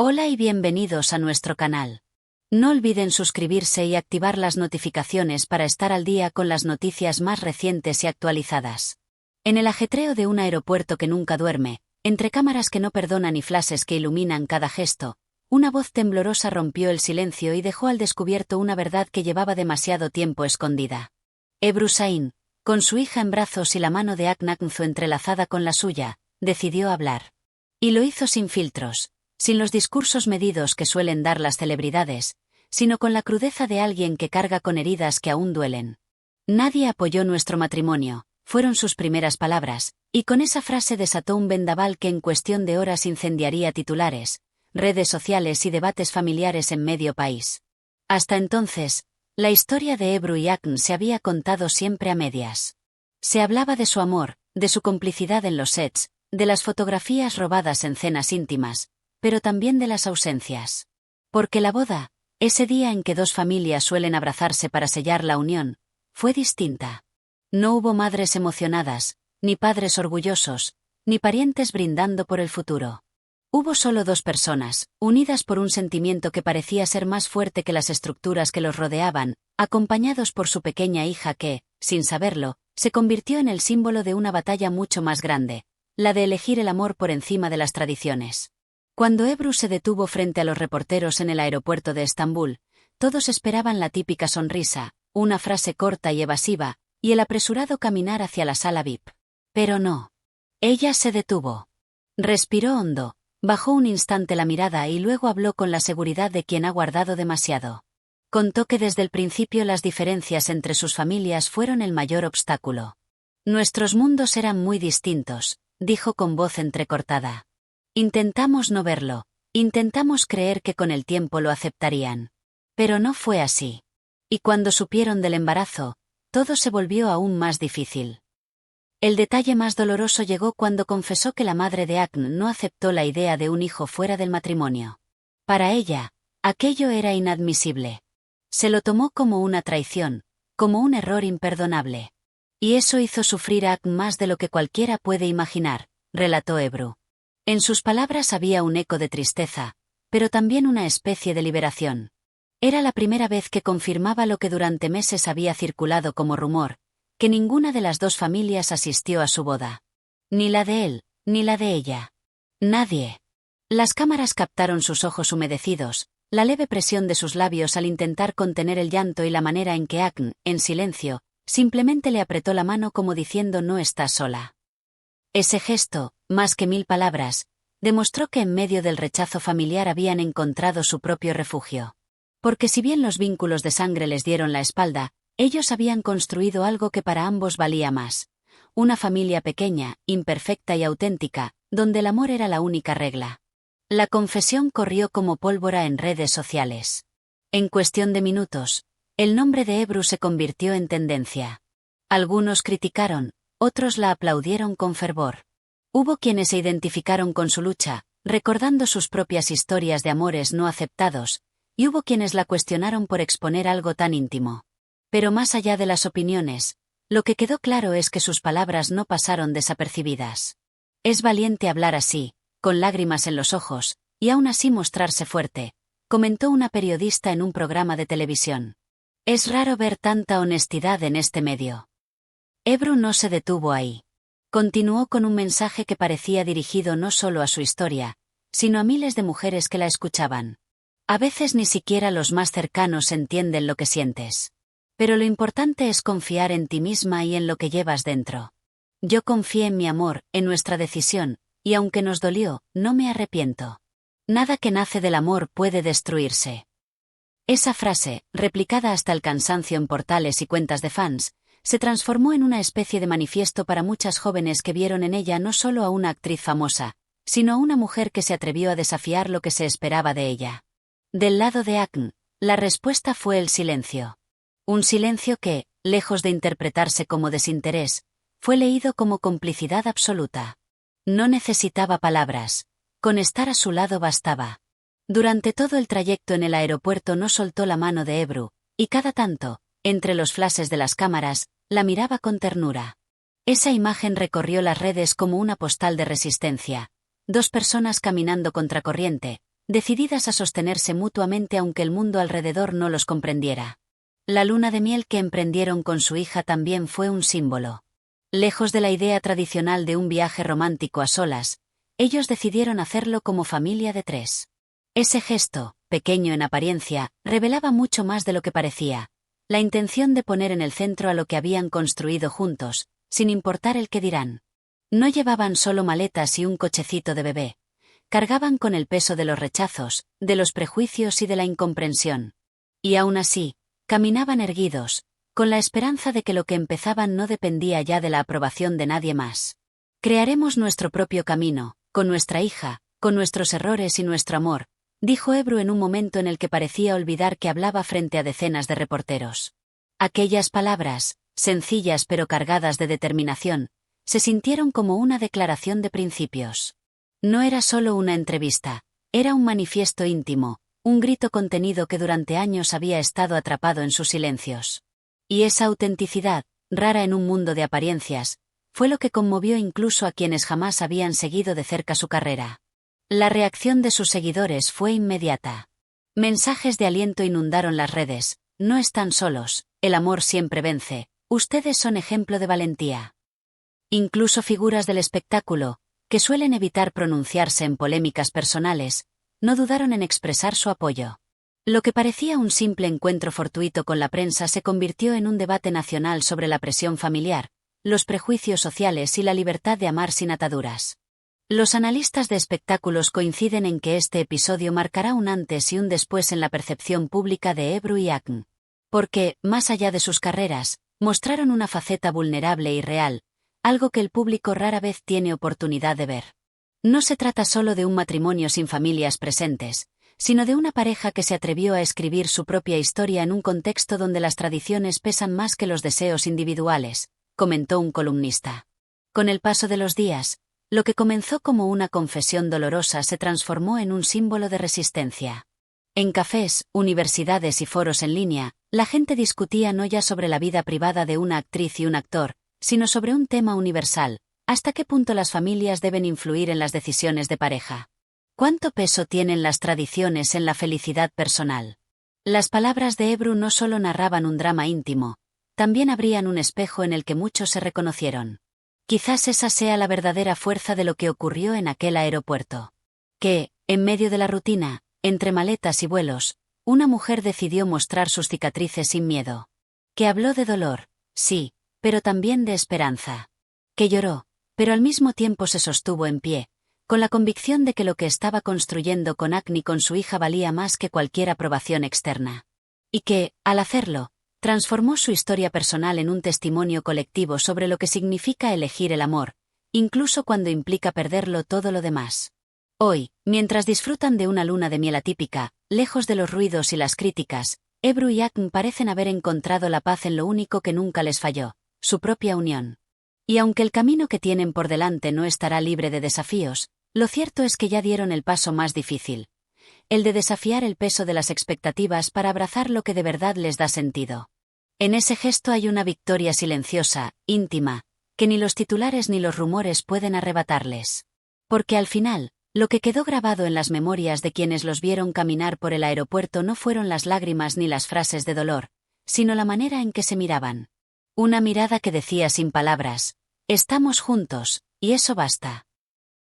Hola y bienvenidos a nuestro canal. No olviden suscribirse y activar las notificaciones para estar al día con las noticias más recientes y actualizadas. En el ajetreo de un aeropuerto que nunca duerme, entre cámaras que no perdonan y flashes que iluminan cada gesto, una voz temblorosa rompió el silencio y dejó al descubierto una verdad que llevaba demasiado tiempo escondida. Ebru Sain, con su hija en brazos y la mano de Aknaknzo entrelazada con la suya, decidió hablar. Y lo hizo sin filtros, sin los discursos medidos que suelen dar las celebridades, sino con la crudeza de alguien que carga con heridas que aún duelen. Nadie apoyó nuestro matrimonio, fueron sus primeras palabras, y con esa frase desató un vendaval que en cuestión de horas incendiaría titulares, redes sociales y debates familiares en medio país. Hasta entonces, la historia de Ebru y Akn se había contado siempre a medias. Se hablaba de su amor, de su complicidad en los sets, de las fotografías robadas en cenas íntimas, pero también de las ausencias. Porque la boda, ese día en que dos familias suelen abrazarse para sellar la unión, fue distinta. No hubo madres emocionadas, ni padres orgullosos, ni parientes brindando por el futuro. Hubo solo dos personas, unidas por un sentimiento que parecía ser más fuerte que las estructuras que los rodeaban, acompañados por su pequeña hija que, sin saberlo, se convirtió en el símbolo de una batalla mucho más grande, la de elegir el amor por encima de las tradiciones. Cuando Ebru se detuvo frente a los reporteros en el aeropuerto de Estambul, todos esperaban la típica sonrisa, una frase corta y evasiva, y el apresurado caminar hacia la sala VIP. Pero no. Ella se detuvo. Respiró hondo. Bajó un instante la mirada y luego habló con la seguridad de quien ha guardado demasiado. Contó que desde el principio las diferencias entre sus familias fueron el mayor obstáculo. Nuestros mundos eran muy distintos, dijo con voz entrecortada. Intentamos no verlo, intentamos creer que con el tiempo lo aceptarían. Pero no fue así. Y cuando supieron del embarazo, todo se volvió aún más difícil. El detalle más doloroso llegó cuando confesó que la madre de Akn no aceptó la idea de un hijo fuera del matrimonio. Para ella, aquello era inadmisible. Se lo tomó como una traición, como un error imperdonable. Y eso hizo sufrir a Akn más de lo que cualquiera puede imaginar, relató Ebru. En sus palabras había un eco de tristeza, pero también una especie de liberación. Era la primera vez que confirmaba lo que durante meses había circulado como rumor, que ninguna de las dos familias asistió a su boda. Ni la de él, ni la de ella. Nadie. Las cámaras captaron sus ojos humedecidos, la leve presión de sus labios al intentar contener el llanto y la manera en que Akn, en silencio, simplemente le apretó la mano como diciendo no estás sola. Ese gesto, más que 1000 palabras, demostró que en medio del rechazo familiar habían encontrado su propio refugio. Porque si bien los vínculos de sangre les dieron la espalda, ellos habían construido algo que para ambos valía más. Una familia pequeña, imperfecta y auténtica, donde el amor era la única regla. La confesión corrió como pólvora en redes sociales. En cuestión de minutos, el nombre de Ebru se convirtió en tendencia. Algunos criticaron, otros la aplaudieron con fervor. Hubo quienes se identificaron con su lucha, recordando sus propias historias de amores no aceptados, y hubo quienes la cuestionaron por exponer algo tan íntimo. Pero más allá de las opiniones, lo que quedó claro es que sus palabras no pasaron desapercibidas. Es valiente hablar así, con lágrimas en los ojos, y aún así mostrarse fuerte, comentó una periodista en un programa de televisión. Es raro ver tanta honestidad en este medio. Ebru no se detuvo ahí. Continuó con un mensaje que parecía dirigido no solo a su historia, sino a miles de mujeres que la escuchaban. A veces ni siquiera los más cercanos entienden lo que sientes. Pero lo importante es confiar en ti misma y en lo que llevas dentro. Yo confié en mi amor, en nuestra decisión, y aunque nos dolió, no me arrepiento. Nada que nace del amor puede destruirse. Esa frase, replicada hasta el cansancio en portales y cuentas de fans, se transformó en una especie de manifiesto para muchas jóvenes que vieron en ella no solo a una actriz famosa, sino a una mujer que se atrevió a desafiar lo que se esperaba de ella. Del lado de Akn, la respuesta fue el silencio. Un silencio que, lejos de interpretarse como desinterés, fue leído como complicidad absoluta. No necesitaba palabras. Con estar a su lado bastaba. Durante todo el trayecto en el aeropuerto no soltó la mano de Ebru, y cada tanto, entre los flashes de las cámaras, la miraba con ternura. Esa imagen recorrió las redes como una postal de resistencia. Dos personas caminando contracorriente, decididas a sostenerse mutuamente aunque el mundo alrededor no los comprendiera. La luna de miel que emprendieron con su hija también fue un símbolo. Lejos de la idea tradicional de un viaje romántico a solas, ellos decidieron hacerlo como familia de 3. Ese gesto, pequeño en apariencia, revelaba mucho más de lo que parecía: la intención de poner en el centro a lo que habían construido juntos, sin importar el qué dirán. No llevaban solo maletas y un cochecito de bebé. Cargaban con el peso de los rechazos, de los prejuicios y de la incomprensión. Y aún así, caminaban erguidos, con la esperanza de que lo que empezaban no dependía ya de la aprobación de nadie más. Crearemos nuestro propio camino, con nuestra hija, con nuestros errores y nuestro amor, dijo Ebru en un momento en el que parecía olvidar que hablaba frente a decenas de reporteros. Aquellas palabras, sencillas pero cargadas de determinación, se sintieron como una declaración de principios. No era solo una entrevista, era un manifiesto íntimo, un grito contenido que durante años había estado atrapado en sus silencios. Y esa autenticidad, rara en un mundo de apariencias, fue lo que conmovió incluso a quienes jamás habían seguido de cerca su carrera. La reacción de sus seguidores fue inmediata. Mensajes de aliento inundaron las redes: no están solos, el amor siempre vence, ustedes son ejemplo de valentía. Incluso figuras del espectáculo, que suelen evitar pronunciarse en polémicas personales, no dudaron en expresar su apoyo. Lo que parecía un simple encuentro fortuito con la prensa se convirtió en un debate nacional sobre la presión familiar, los prejuicios sociales y la libertad de amar sin ataduras. Los analistas de espectáculos coinciden en que este episodio marcará un antes y un después en la percepción pública de Ebru y Akn. Porque, más allá de sus carreras, mostraron una faceta vulnerable y real, algo que el público rara vez tiene oportunidad de ver. No se trata solo de un matrimonio sin familias presentes, sino de una pareja que se atrevió a escribir su propia historia en un contexto donde las tradiciones pesan más que los deseos individuales, comentó un columnista. Con el paso de los días, lo que comenzó como una confesión dolorosa se transformó en un símbolo de resistencia. En cafés, universidades y foros en línea, la gente discutía no ya sobre la vida privada de una actriz y un actor, sino sobre un tema universal: ¿hasta qué punto las familias deben influir en las decisiones de pareja? ¿Cuánto peso tienen las tradiciones en la felicidad personal? Las palabras de Ebru no solo narraban un drama íntimo, también abrían un espejo en el que muchos se reconocieron. Quizás esa sea la verdadera fuerza de lo que ocurrió en aquel aeropuerto. Que, en medio de la rutina, entre maletas y vuelos, una mujer decidió mostrar sus cicatrices sin miedo. Que habló de dolor, sí, pero también de esperanza. Que lloró, pero al mismo tiempo se sostuvo en pie, con la convicción de que lo que estaba construyendo con Akn y con su hija valía más que cualquier aprobación externa. Y que, al hacerlo, transformó su historia personal en un testimonio colectivo sobre lo que significa elegir el amor, incluso cuando implica perderlo todo lo demás. Hoy, mientras disfrutan de una luna de miel atípica, lejos de los ruidos y las críticas, Ebru y Akn parecen haber encontrado la paz en lo único que nunca les falló: su propia unión. Y aunque el camino que tienen por delante no estará libre de desafíos, lo cierto es que ya dieron el paso más difícil: el de desafiar el peso de las expectativas para abrazar lo que de verdad les da sentido. En ese gesto hay una victoria silenciosa, íntima, que ni los titulares ni los rumores pueden arrebatarles. Porque al final, lo que quedó grabado en las memorias de quienes los vieron caminar por el aeropuerto no fueron las lágrimas ni las frases de dolor, sino la manera en que se miraban. Una mirada que decía sin palabras: estamos juntos, y eso basta.